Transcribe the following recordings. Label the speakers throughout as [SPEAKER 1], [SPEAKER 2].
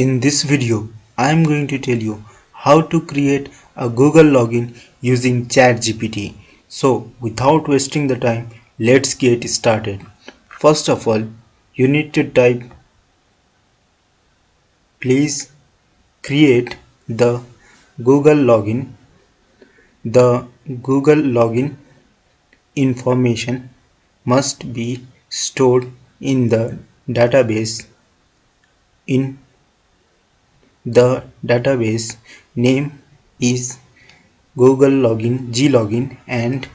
[SPEAKER 1] In this video, I am going to tell you how to create a Google login using ChatGPT. So, without wasting the time, let's get started. First of all, you need to type please create the Google login. The Google login information must be stored in the database. In the database name is Google login glogin and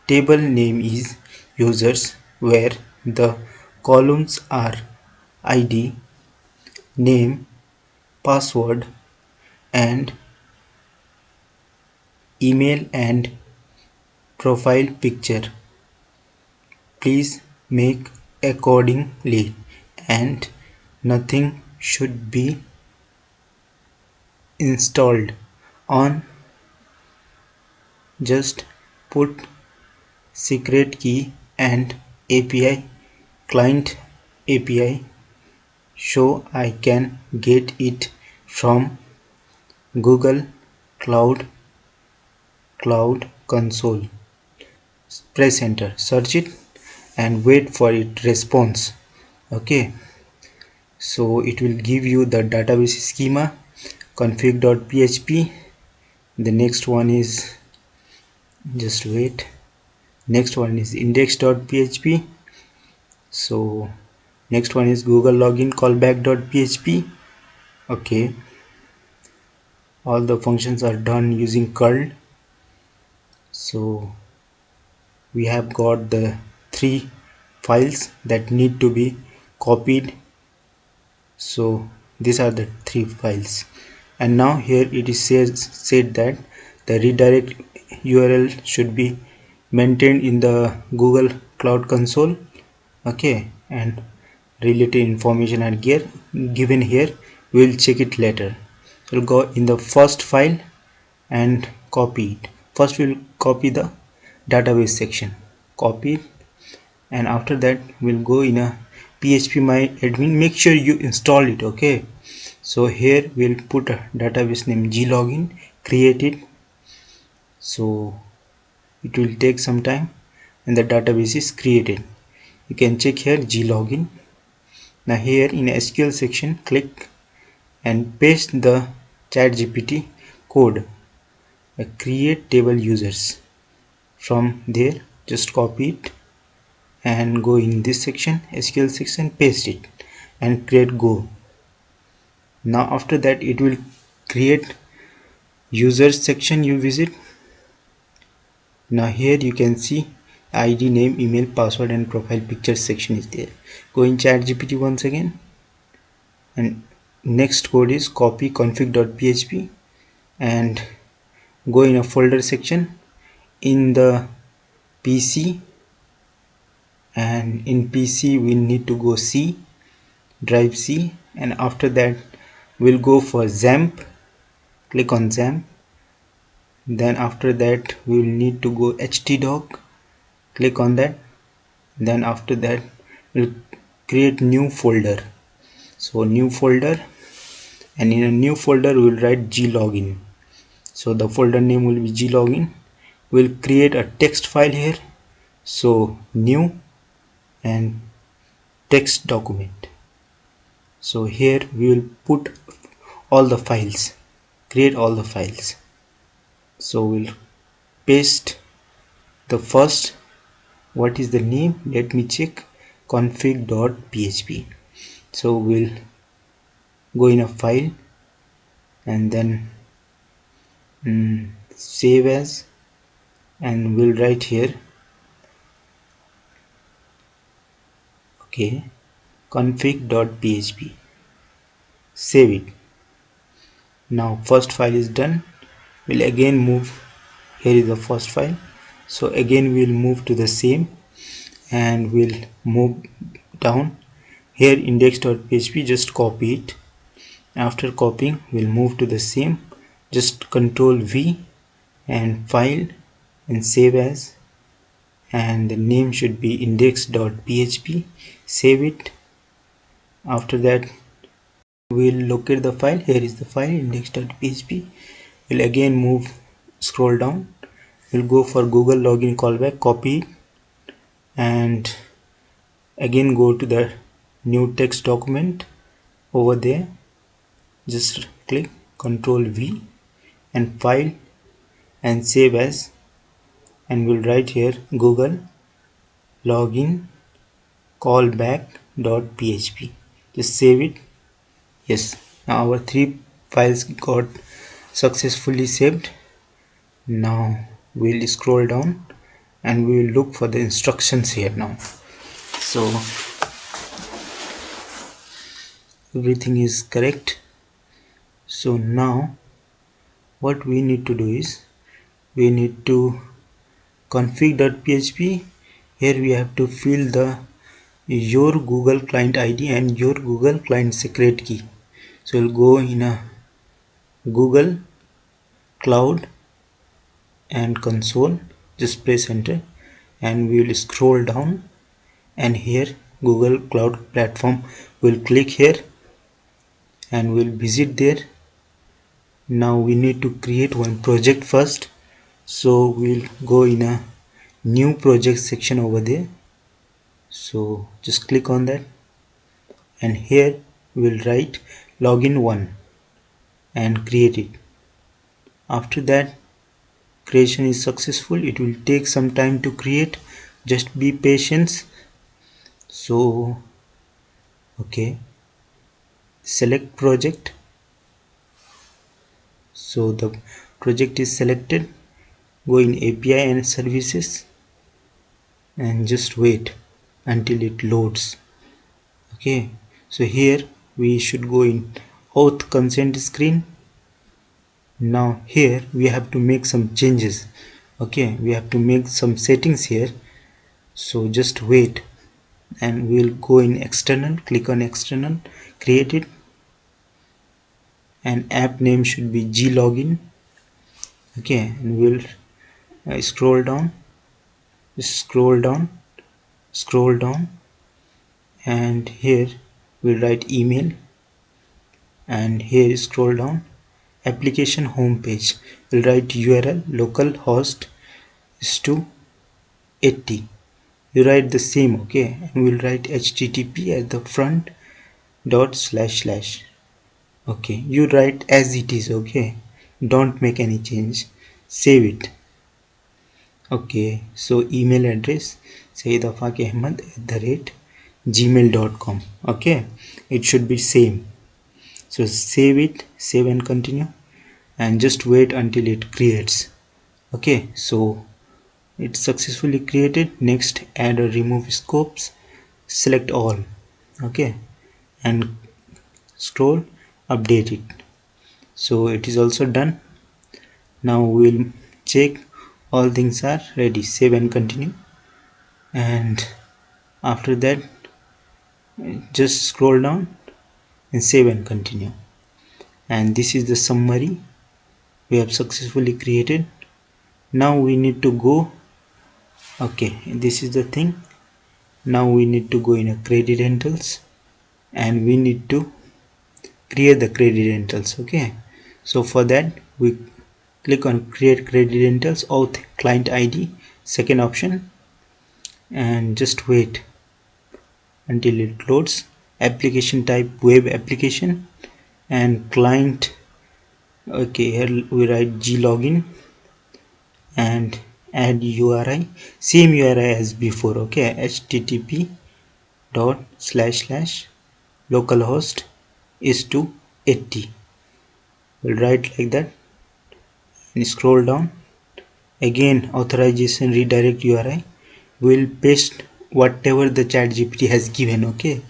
[SPEAKER 1] table name is users where the columns are ID, name, password and email and profile picture. Please make accordingly and nothing should be installed on, just put secret key and API client API so I can get it from Google Cloud Console. Press enter, search it and wait for it response. Okay, so it will give you the database schema config.php. The next one is, just wait, next one is index.php. So next one is Google login callback.php. Okay, all the functions are done using curl. So we have got the three files that need to be copied. So these are the three files, and now here it is said that the redirect URL should be maintained in the Google Cloud Console. Okay, and related information are given here. We will check it later. We'll go in the first file and copy it. First we'll copy the database section, copy it, and after that we'll go in a php my admin. Make sure you install it. Okay, so here we'll put a database name glogin, create it. So it will take some time and the database is created. You can check here glogin. Now here in SQL section, click and paste the ChatGPT code, create table users. From there just copy it and go in this section, SQL section, paste it and create go. Now after that it will create users section you visit. Now here you can see ID, name, email, password and profile picture section is there. Go in ChatGPT once again, and next code is copy config.php and go in a folder section in the PC, and in PC we need to go C, drive C, and after that we'll go for XAMPP. Click on XAMPP. Then after that we will need to go htdoc. Click on that. Then after that we'll create new folder. So new folder, and in a new folder we will write glogin. So the folder name will be glogin. We'll create a text file here. So new and text document. So here we will put all the files, create all the files. So we'll paste the first, what is the name, let me check, config.php. so we'll go in a file and then save as, and we'll write here okay config.php. Save it. Now first file is done. We'll again move, here is the first file, so again we'll move to the same and we'll move down. Here index.php, just copy it. After copying we'll move to the same, just control V and file and save as, and the name should be index.php. Save it. After that we'll locate the file. Here is the file, index.php. We'll again move, scroll down, we'll go for Google login callback, copy it, and again go to the new text document. Over there, just click Ctrl V and file and save as, and we'll write here Google login callback.php. Just save it. Yes, now our three files got successfully saved. Now we'll scroll down and we will look for the instructions here now. So everything is correct. So now what we need to do is we need to config.php. Here we have to fill the your Google client ID and your Google client secret key. So we'll go in a Google Cloud and console, just press enter, and we will scroll down, and here Google Cloud Platform, will click here and we'll visit there. Now we need to create one project first, so we'll go in a new project section over there. So just click on that, and here we'll write login1 and create it. After that, creation is successful. It will take some time to create, just be patient. So okay, select project. So the project is selected. Go in API and services and just wait until it loads. Okay, so here we should go in OAuth consent screen. Now here we have to make some changes. Okay, we have to make some settings here, so just wait, and we'll go in external, click on external, create it, and app name should be glogin. Okay, and we'll scroll down, scroll down, scroll down, and here we'll write email, and here scroll down, application home page, we'll write URL localhost is to 80. You write the same. Okay, and we'll write http at the front dot slash slash. Okay, you write as it is. Okay, don't make any change, save it. Okay, so email address saidafakahmad@gmail.com. okay, it should be same. So save it, save and continue, and just wait until it creates. Okay, so it's successfully created. Next, add or remove scopes, select all. Okay, and scroll, update it. So it is also done. Now we'll check all things are ready, save and continue, and after that just scroll down and save and continue. And this is the summary we have successfully created. Now we need to go, okay, this is the thing. Now we need to go in a credentials, and we need to create the credentials. Okay, so for that we click on create credentials, auth client ID, second option, and just wait until it loads. Application type web application, and client, okay, here we write glogin, and add URI, same URI as before. Okay, http dot slash slash localhost is to 80. We'll write like that and scroll down. Again, authorization redirect URI, we'll paste whatever the ChatGPT has given. Okay,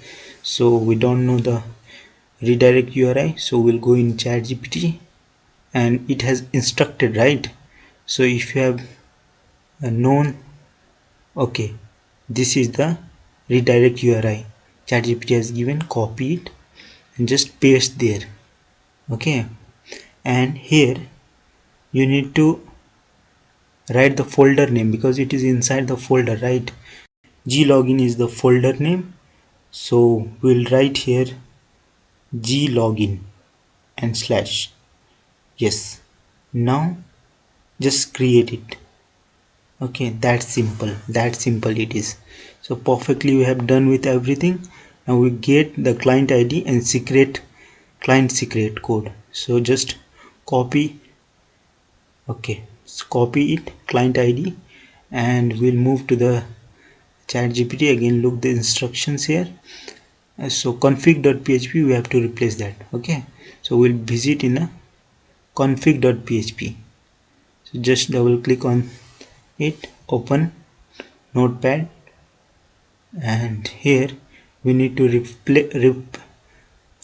[SPEAKER 1] so we don't know the redirect URI, so we'll go in ChatGPT, and it has instructed, right? So if you have known, okay, this is the redirect URI ChatGPT has given, copy it and just paste there. Okay, and here you need to write the folder name because it is inside the folder, right? glogin is the folder name, so we'll write here g login and slash. Yes, now just create it. Okay, that simple it is. So perfectly we have done with everything. Now we get the client id and client secret code. So just copy. Okay, so copy it, client id, and we'll move to the ChatGPT again. Look the instructions here. So config.php we have to replace that. Okay, so we'll visit in a config.php. So just double click on it, open notepad, and here we need to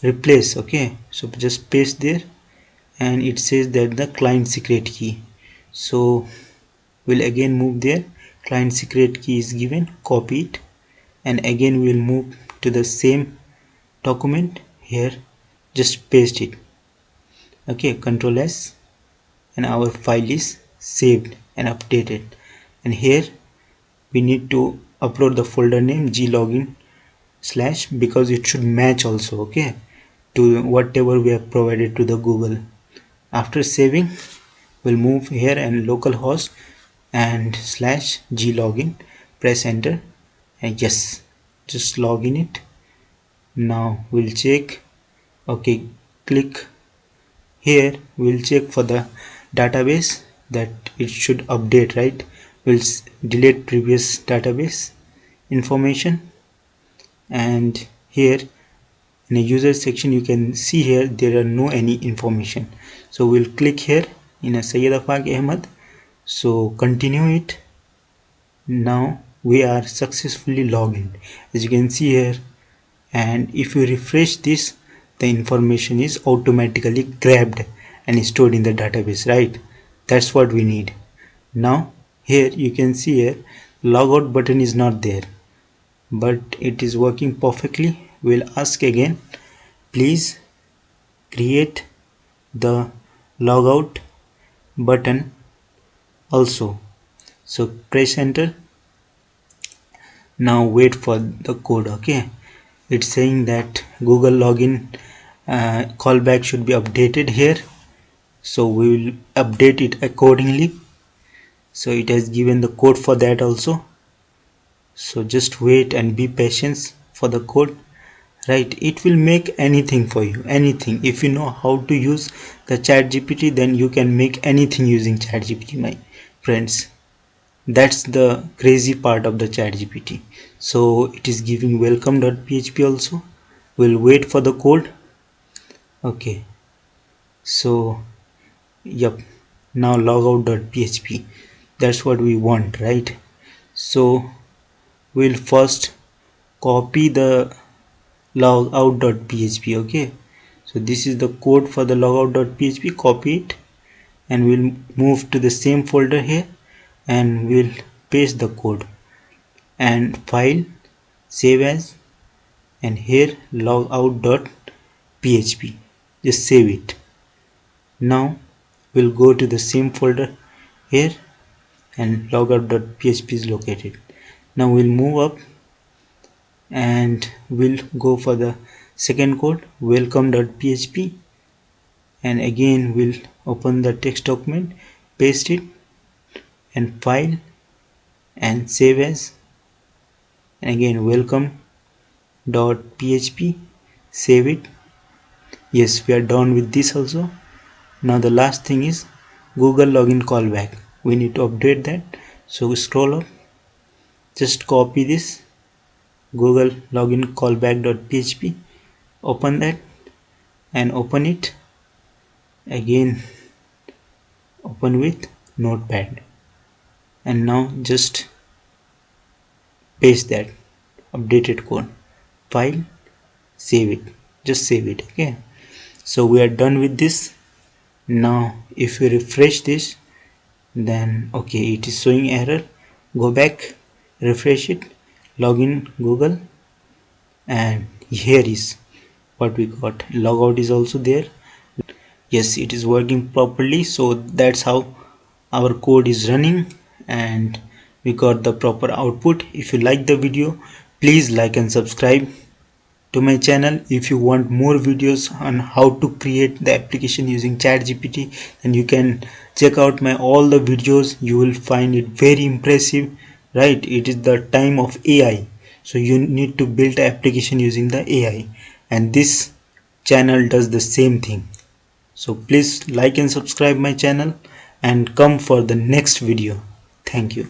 [SPEAKER 1] replace. Okay, so just paste there, and it says that the client secret key. So we'll again move there, client secret key is given, copy it, and again we'll move to the same document here, just paste it. Okay, control S, and our file is saved and updated. And here we need to upload the folder name glogin slash, because it should match also, okay, to whatever we have provided to the Google. After saving, we'll move here and localhost and slash glogin, press enter, and yes, just log in it. Now we'll check. Okay, click here, we'll check for the database that it should update, right? We'll delete previous database information, and here in the user section you can see here there are no any information. So we'll click here in a Syed Afaq Ahmed, so continue it. Now we are successfully logged in, as you can see here, and if you refresh this, the information is automatically grabbed and stored in the database, right? That's what we need. Now here you can see here logout button is not there, but it is working perfectly. We'll ask again, please create the logout button also. So press enter. Now wait for the code. Okay, it's saying that Google login callback should be updated here, so we will update it accordingly. So it has given the code for that also, so just wait and be patient for the code, right? It will make anything for you, anything. If you know how to use the ChatGPT, then you can make anything using ChatGPT, my friends. That's the crazy part of the ChatGPT. So it is giving welcome.php also. We'll wait for the code. Okay, so yep, now logout.php, that's what we want, right? So we'll first copy the logout.php. Okay, so this is the code for the logout.php. Copy it, and we'll move to the same folder here, and we'll paste the code, and file, save as, and here logout.php, just save it. Now we'll go to the same folder here, and logout.php is located. Now we'll move up, and we'll go for the second code, welcome.php, and again we'll open the text document, paste it, and file, and save as, and again welcome.php, save it. Yes, we are done with this also. Now the last thing is Google login callback. We need to update that. So scroll up, just copy this Google login callback.php, open that, and open it again, open with notepad, and now just paste that updated code, file, save it, just save it. Okay, so we are done with this. Now if you refresh this, then okay, it is showing error. Go back, refresh it, login Google, and here is what we got. Logout is also there. Yes, it is working properly. So that's how our code is running, and we got the proper output. If you like the video, please like and subscribe. to my channel. If you want more videos on how to create the application using ChatGPT, then you can check out my all the videos. You will find it very impressive, right? It is the time of AI, so you need to build an application using the AI, and this channel does the same thing. So please like and subscribe my channel and come for the next video. Thank you.